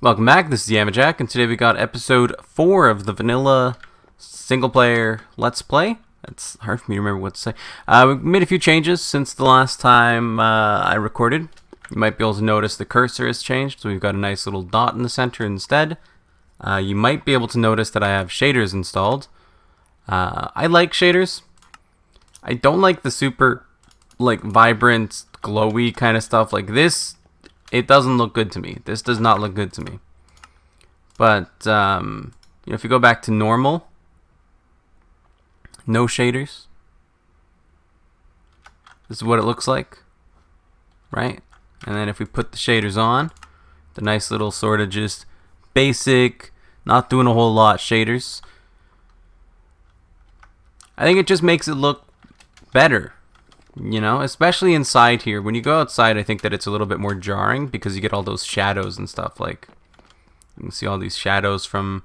Welcome back, this is Yamajac, and today we got episode 4 of the vanilla single-player Let's Play. It's hard for me to remember what to say. We made a few changes since the last time I recorded. You might be able to notice the cursor has changed, so we've got a nice little dot in the center instead. You might be able to notice that I have shaders installed. I like shaders. I don't like the super, vibrant, glowy kind of stuff like this. It doesn't look good to me. This does not look good to me. But, if you go back to normal, no shaders, this is what it looks like, right? And then if we put the shaders on, the nice little sort of just basic, not doing a whole lot shaders, I think it just makes it look better. You know, especially inside here. When you go outside, I think that it's a little bit more jarring because you get all those shadows and stuff. Like, you can see all these shadows from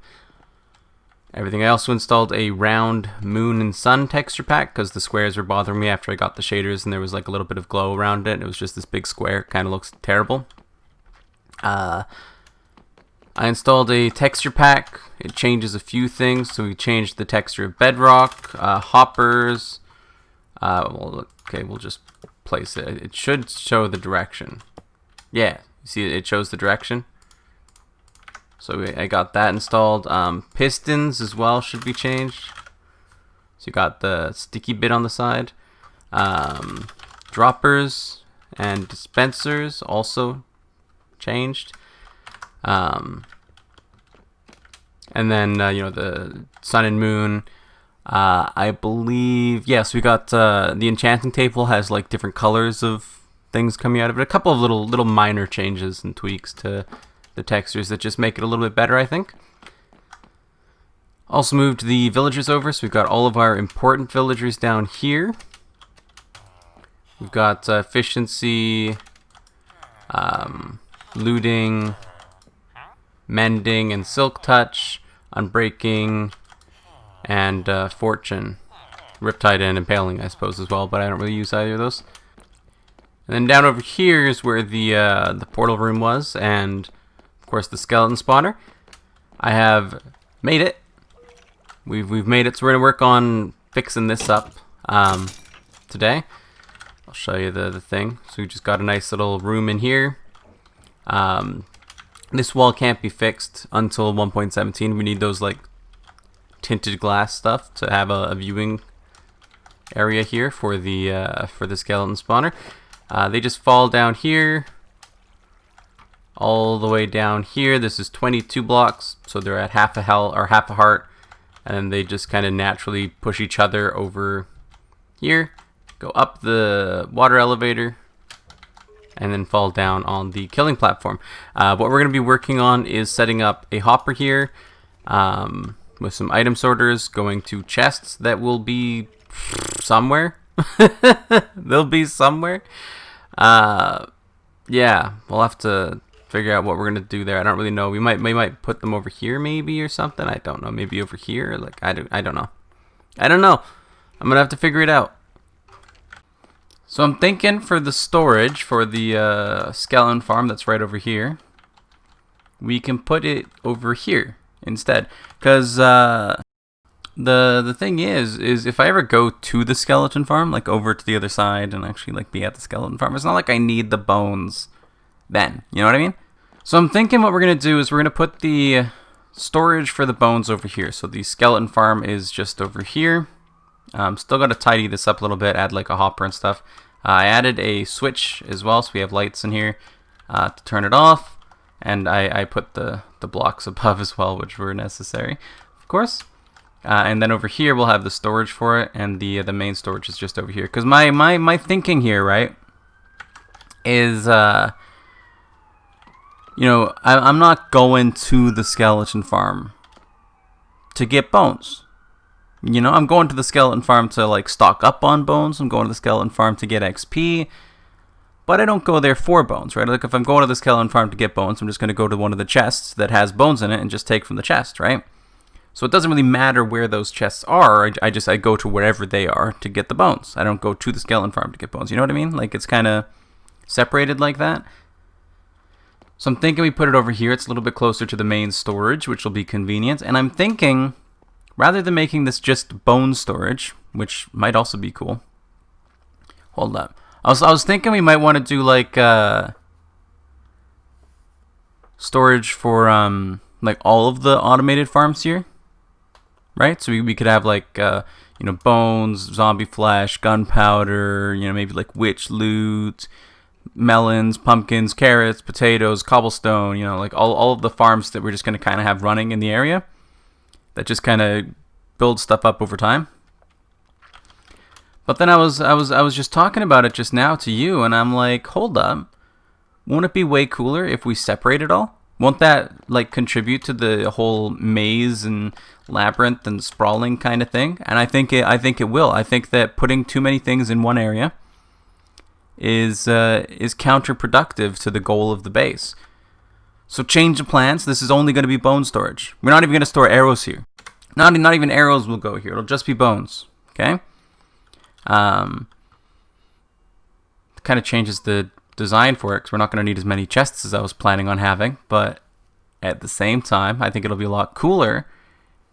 everything. I also installed a round moon and sun texture pack because the squares were bothering me after I got the shaders and there was like a little bit of glow around it. It was just this big square. It kind of looks terrible. I installed a texture pack. It changes a few things. So we changed the texture of bedrock, hoppers. Okay, we'll just place it. It should show the direction. Yeah, you see it shows the direction. So I got that installed. Pistons as well should be changed. So you got the sticky bit on the side. Droppers and dispensers also changed. And then, the sun and moon. I believe, yes, we got the enchanting table has like different colors of things coming out of it. A couple of little minor changes and tweaks to the textures that just make it a little bit better, I think. Also moved the villagers over, so we've got all of our important villagers down here. We've got efficiency, looting, mending, and silk touch, unbreaking, and fortune, riptide and impaling, I suppose, as well, but I don't really use either of those. And then down over here is where the portal room was, and of course the skeleton spawner. I have made it. We've made it, so we're gonna work on fixing this up today. I'll show you the thing. So we just got a nice little room in here. This wall can't be fixed until 1.17. We need those tinted glass stuff to have a viewing area here for the skeleton spawner. They just fall down here, all the way down here. This is 22 blocks, so they're at half a health or half a heart, and then they just kind of naturally push each other over here, go up the water elevator, and then fall down on the killing platform. What we're going to be working on is setting up a hopper here. With some item sorters going to chests that will be somewhere. They'll be somewhere. Yeah, we'll have to figure out what we're gonna do there. I don't really know. We might put them over here maybe or something. I don't know. Maybe over here. I don't know. I don't know. I'm gonna have to figure it out. So I'm thinking for the storage for the skeleton farm that's right over here, we can put it over here instead, because the thing is if I ever go to the skeleton farm, over to the other side and actually be at the skeleton farm, it's not like I need the bones then, you know what I mean? So I'm thinking what we're gonna do is we're gonna put the storage for the bones over here. So the skeleton farm is just over here. Still gotta tidy this up a little bit, add a hopper and stuff. I added a switch as well, so we have lights in here to turn it off. And I put the blocks above as well, which were necessary, of course. And then over here we'll have the storage for it, and the main storage is just over here. Because my thinking here, right, is I'm not going to the skeleton farm to get bones. I'm going to the skeleton farm to stock up on bones. I'm going to the skeleton farm to get XP. But I don't go there for bones, right? If I'm going to the skeleton farm to get bones, I'm just going to go to one of the chests that has bones in it and just take from the chest, right? So it doesn't really matter where those chests are. I go to wherever they are to get the bones. I don't go to the skeleton farm to get bones. You know what I mean? It's kind of separated like that. So I'm thinking we put it over here. It's a little bit closer to the main storage, which will be convenient. And I'm thinking, rather than making this just bone storage, which might also be cool. Hold up. I was thinking we might want to do like storage for like all of the automated farms here, right? So we could have like you know, bones, zombie flesh, gunpowder, you know, maybe like witch loot, melons, pumpkins, carrots, potatoes, cobblestone, you know, like all of the farms that we're just going to kind of have running in the area that just kind of build stuff up over time. But then I was just talking about it just now to you, and I'm like, hold up, won't it be way cooler if we separate it all? Won't that like contribute to the whole maze and labyrinth and sprawling kind of thing? And I think it will. I think that putting too many things in one area is counterproductive to the goal of the base. So change the plans. This is only going to be bone storage. We're not even going to store arrows here. Not even arrows will go here. It'll just be bones. Okay. Kind of changes the design for it because we're not going to need as many chests as I was planning on having. But at the same time, I think it'll be a lot cooler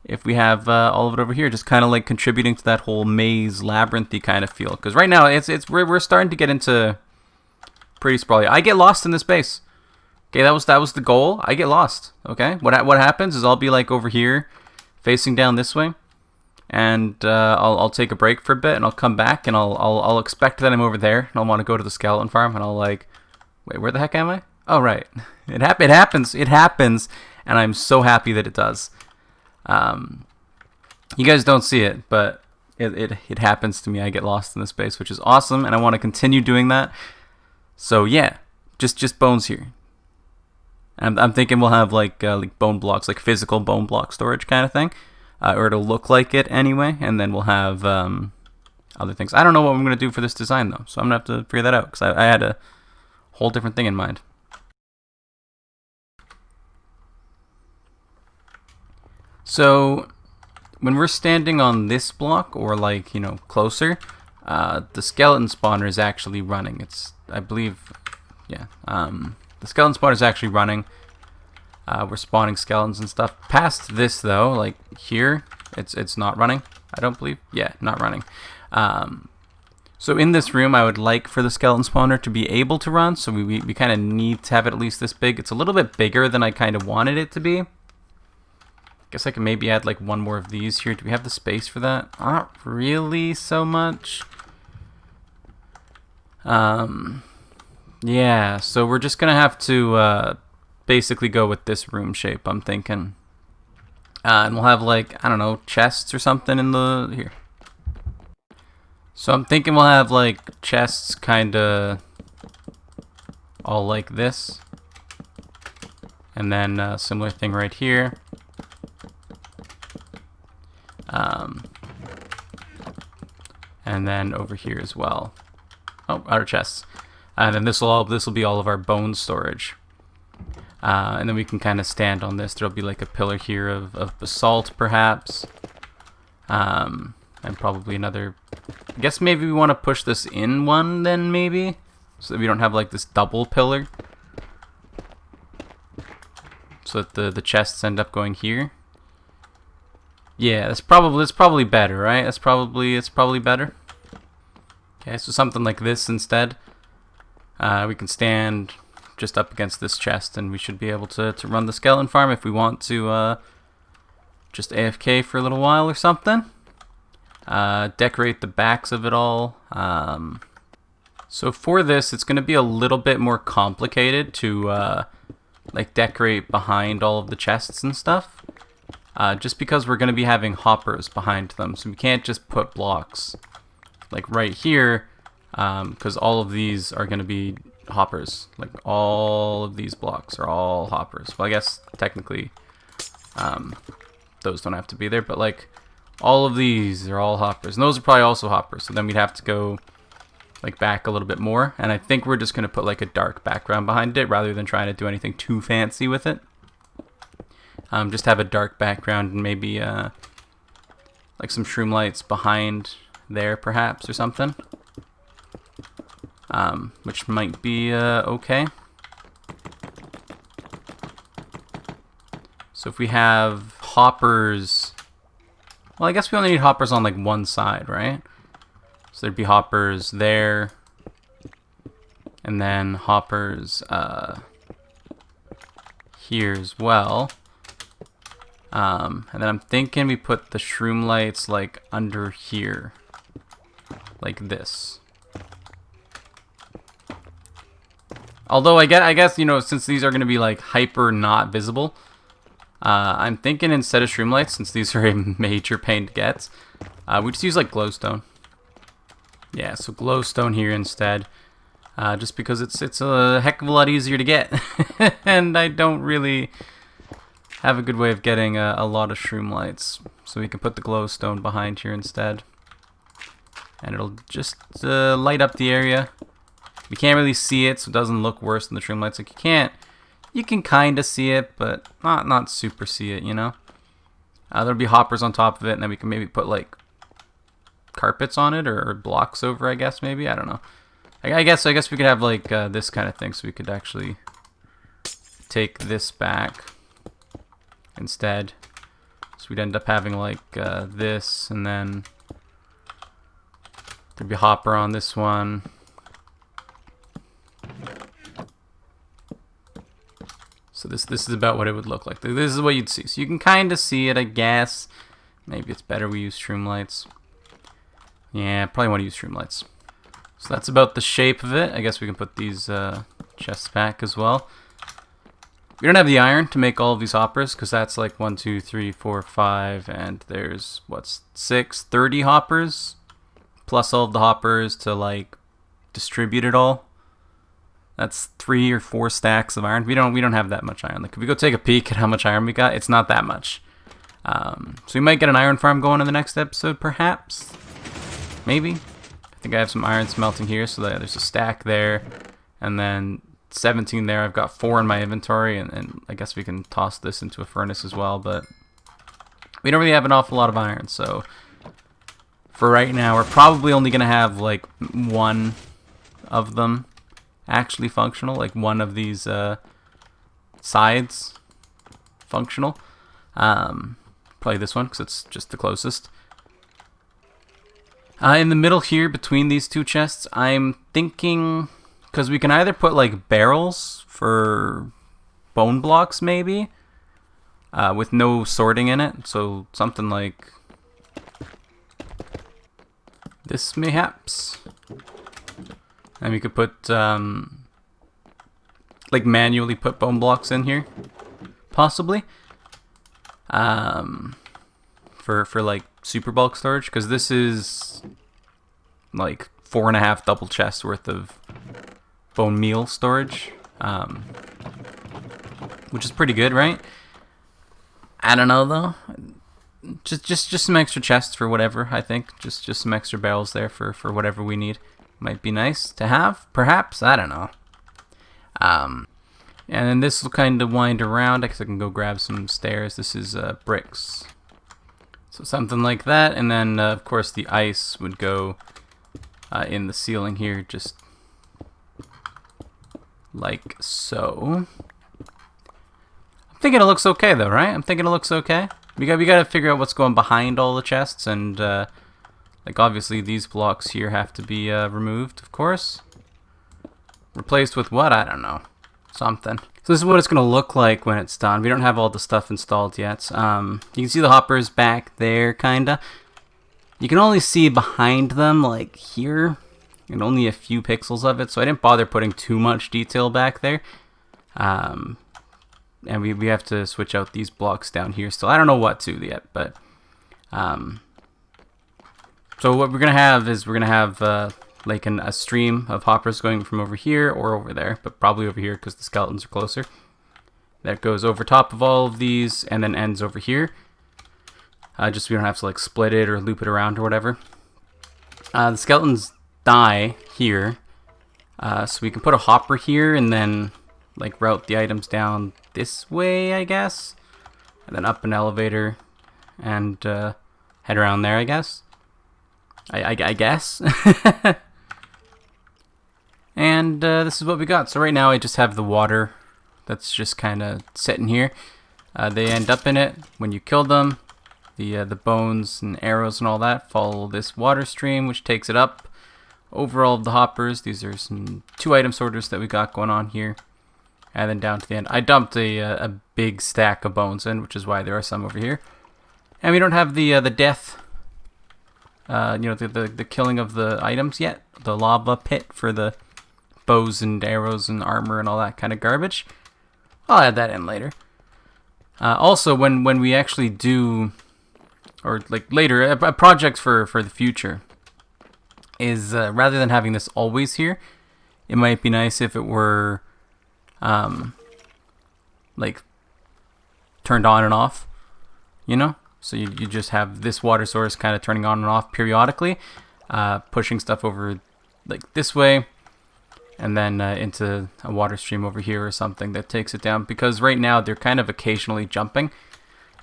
if we have all of it over here, just kind of like contributing to that whole maze labyrinthy kind of feel. Because right now we're starting to get into pretty sprawly. I get lost in this base. Okay, that was the goal. I get lost. Okay, what happens is I'll be like over here, facing down this way, and I'll take a break for a bit, and I'll come back, and I'll expect that I'm over there, and I'll want to go to the skeleton farm, and I'll like, wait, where the heck am I? Oh right, it happens, and I'm so happy that it does. You guys don't see it, but it happens to me. I get lost in this space, which is awesome, and I want to continue doing that. So yeah, just bones here. I'm thinking we'll have like bone blocks, like physical bone block storage kind of thing, or it'll look like it anyway, and then we'll have other things. I don't know what I'm gonna do for this design though, so I'm gonna have to figure that out because I had a whole different thing in mind. So when we're standing on this block, or like, you know, closer, the skeleton spawner is actually running. It's, I believe, yeah, the skeleton spawner is actually running. We're spawning skeletons and stuff. Past this though, like here, it's not running, I don't believe. Yeah, not running. So in this room, I would like for the skeleton spawner to be able to run, so we kind of need to have it at least this big. It's a little bit bigger than I kind of wanted it to be. Guess I can maybe add like one more of these here. Do we have the space for that? Not really so much. Yeah, so we're just gonna have to basically go with this room shape, I'm thinking. And we'll have like, I don't know, chests or something in the here. So I'm thinking we'll have like chests kinda all like this. And then a similar thing right here. And then over here as well. Oh, our chests. And then this will be all of our bone storage. And then we can kind of stand on this. There'll be like a pillar here of basalt, perhaps. And probably another. I guess maybe we want to push this in one then, maybe, so that we don't have like this double pillar. So that the chests end up going here. Yeah, that's probably better, right? It's probably better. Okay, so something like this instead. We can stand just up against this chest, and we should be able to run the skeleton farm if we want to just AFK for a little while or something. Decorate the backs of it all. So for this, it's going to be a little bit more complicated to like decorate behind all of the chests and stuff. Just because we're going to be having hoppers behind them, so we can't just put blocks like right here, because all of these are going to be hoppers. Like all of these blocks are all hoppers. Well, I guess technically those don't have to be there, but like all of these are all hoppers, and those are probably also hoppers. So then we'd have to go like back a little bit more, and I think we're just going to put like a dark background behind it rather than trying to do anything too fancy with it. Just have a dark background and maybe like some shroom lights behind there perhaps or something, which might be okay. So if we have hoppers, well, I guess we only need hoppers on like one side, right? So there'd be hoppers there, and then hoppers here as well. And then I'm thinking we put the shroom lights like under here, like this. Although I guess, you know, since these are going to be like hyper not visible, I'm thinking instead of shroom lights, since these are a major pain to get, we just use like glowstone. Yeah, so glowstone here instead, just because it's a heck of a lot easier to get, and I don't really have a good way of getting a lot of shroom lights, so we can put the glowstone behind here instead, and it'll just light up the area. We can't really see it, so it doesn't look worse than the shroom lights. Like you can kind of see it, but not super see it, you know. There'll be hoppers on top of it, and then we can maybe put like carpets on it or blocks over, I guess, maybe. I don't know. I guess we could have like this kind of thing, so we could actually take this back instead. So we'd end up having like this, and then there'd be a hopper on this one. So this is about what it would look like. This is what you'd see. So you can kind of see it, I guess. Maybe it's better we use shroom lights. Yeah, probably want to use shroom lights. So that's about the shape of it. I guess we can put these chests back as well. We don't have the iron to make all of these hoppers, because that's like 1, 2, 3, 4, 5, and there's, what's 6, 30 hoppers, plus all of the hoppers to like distribute it all. That's 3 or 4 stacks of iron. We don't have that much iron. Like if we go take a peek at how much iron we got, it's not that much. So we might get an iron farm going in the next episode, perhaps. Maybe. I think I have some iron smelting here, so there's a stack there, and then 17 there. I've got 4 in my inventory, and I guess we can toss this into a furnace as well, but we don't really have an awful lot of iron, so for right now, we're probably only going to have like one of them actually functional, like one of these sides functional. Probably this one, because it's just the closest. In the middle here, between these two chests, I'm thinking, because we can either put like barrels for bone blocks maybe, with no sorting in it, so something like this mayhaps. And we could put, like manually put bone blocks in here, possibly, for like super bulk storage, because this is like 4.5 double chests worth of bone meal storage, which is pretty good, right? I don't know though. Just some extra chests for whatever. I think just some extra barrels there for whatever we need. Might be nice to have, perhaps. I don't know. And then this will kind of wind around. I guess I can go grab some stairs. This is bricks. So something like that. And then, of course, the ice would go in the ceiling here, just like so. I'm thinking it looks okay, though, right? I'm thinking it looks okay. We got to figure out what's going behind all the chests, and like obviously these blocks here have to be removed, of course. Replaced with what? I don't know. Something. So this is what it's going to look like when it's done. We don't have all the stuff installed yet. You can see the hoppers back there, kinda. You can only see behind them, like here, and only a few pixels of it, so I didn't bother putting too much detail back there. And we have to switch out these blocks down here still. I don't know what to yet, but so what we're gonna have is like a stream of hoppers going from over here or over there, but probably over here because the skeletons are closer. That goes over top of all of these and then ends over here. Just so we don't have to like split it or loop it around or whatever. The skeletons die here, so we can put a hopper here and then like route the items down this way, I guess, and then up an elevator and head around there, I guess. I guess. And this is what we got. So right now I just have the water that's just kind of sitting here. They end up in it when you kill them. The bones and arrows and all that follow this water stream, which takes it up over all of the hoppers. These are some 2 item sorters that we got going on here. And then down to the end, I dumped a big stack of bones in, which is why there are some over here. And we don't have the death, the killing of the items yet. The lava pit for the bows and arrows and armor and all that kind of garbage. I'll add that in later. Also, when we actually do, or like later, a project for the future is rather than having this always here, it might be nice if it were like turned on and off, you know? So you just have this water source kind of turning on and off periodically, pushing stuff over like this way, and then into a water stream over here or something that takes it down. Because right now they're kind of occasionally jumping,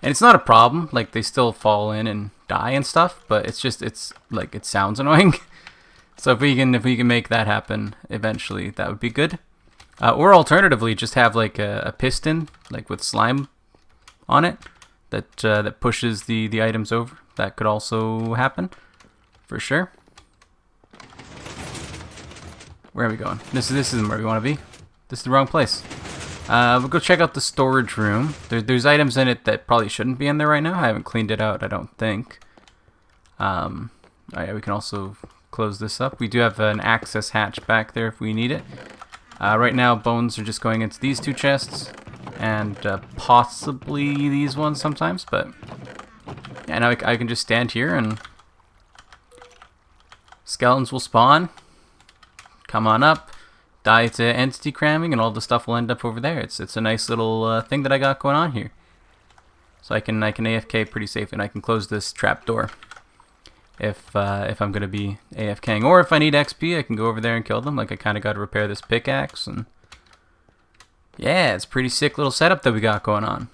and it's not a problem. Like they still fall in and die and stuff, but it's like it sounds annoying. So if we can make that happen eventually, that would be good. Or alternatively, just have like a piston like with slime on it that pushes the items over. That could also happen for sure. Where are we going? This isn't where we want to be. This is the wrong place. We'll go check out the storage room. There's items in it that probably shouldn't be in there right now. I haven't cleaned it out, I don't think. Alright, we can also close this up. We do have an access hatch back there if we need it. Right now, bones are just going into these 2 chests, and possibly these ones sometimes, but yeah, now I can just stand here and skeletons will spawn, come on up, die to entity cramming, and all the stuff will end up over there. It's a nice little thing that I got going on here. So I can AFK pretty safely, and I can close this trap door if I'm gonna be AFKing, or if I need XP, I can go over there and kill them. Like I kind of got to repair this pickaxe, and yeah, it's a pretty sick little setup that we got going on.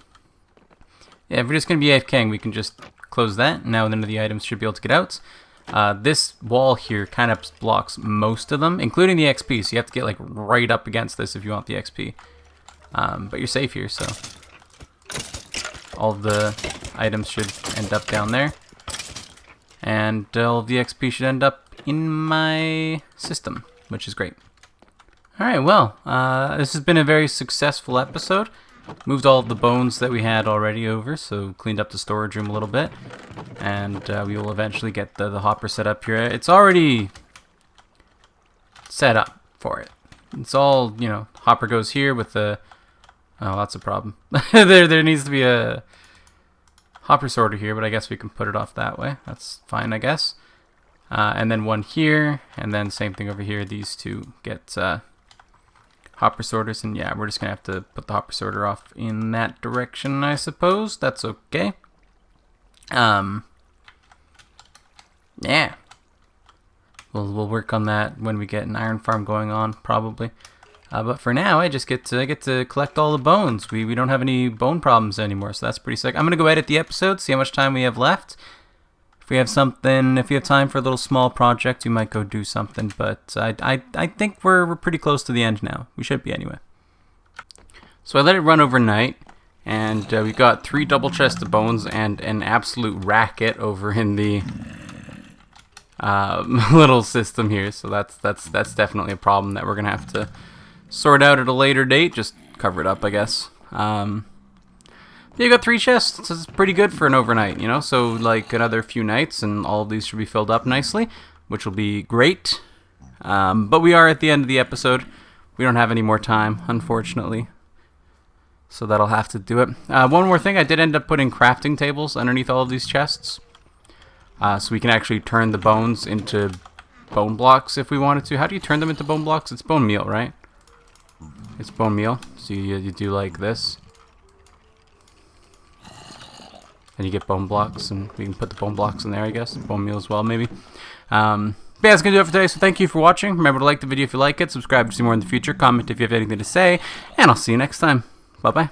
Yeah, if we're just gonna be AFKing, we can just close that. Now none of the items should be able to get out. This wall here kind of blocks most of them, including the XP. So you have to get like right up against this if you want the XP. But you're safe here, so all of the items should end up down there. And all of the XP should end up in my system, which is great. Alright, well, this has been a very successful episode. Moved all of the bones that we had already over, so cleaned up the storage room a little bit. And we will eventually get the hopper set up here. It's already set up for it. It's all, you know, hopper goes here with the... Oh, that's a problem. there needs to be a hopper sorter here, but I guess we can put it off that way. That's fine, I guess. And then one here, and then same thing over here. These 2 get hopper sorters, and yeah, we're just gonna have to put the hopper sorter off in that direction, I suppose. That's okay. Yeah. We'll work on that when we get an iron farm going on, probably. But for now, I just get to collect all the bones. We don't have any bone problems anymore, so that's pretty sick. I'm gonna go edit the episode, see how much time we have left. If we have time for a little small project, we might go do something. But I think we're pretty close to the end now. We should be anyway. So I let it run overnight, and we got 3 double chests of bones and an absolute racket over in the little system here. So that's definitely a problem that we're gonna have to sort out at a later date. Just cover it up, I guess. You got 3 chests. This is pretty good for an overnight, you know. So like another few nights, and all of these should be filled up nicely, which will be great. But we are at the end of the episode. We don't have any more time, unfortunately. So that'll have to do it. One more thing, I did end up putting crafting tables underneath all of these chests, so we can actually turn the bones into bone blocks if we wanted to. How do you turn them into bone blocks? It's bone meal, right? It's bone meal. So you do like this. And you get bone blocks, and we can put the bone blocks in there, I guess. Bone meal as well, maybe. But yeah, that's going to do it for today, so thank you for watching. Remember to like the video if you like it, subscribe to see more in the future, comment if you have anything to say, and I'll see you next time. Bye-bye.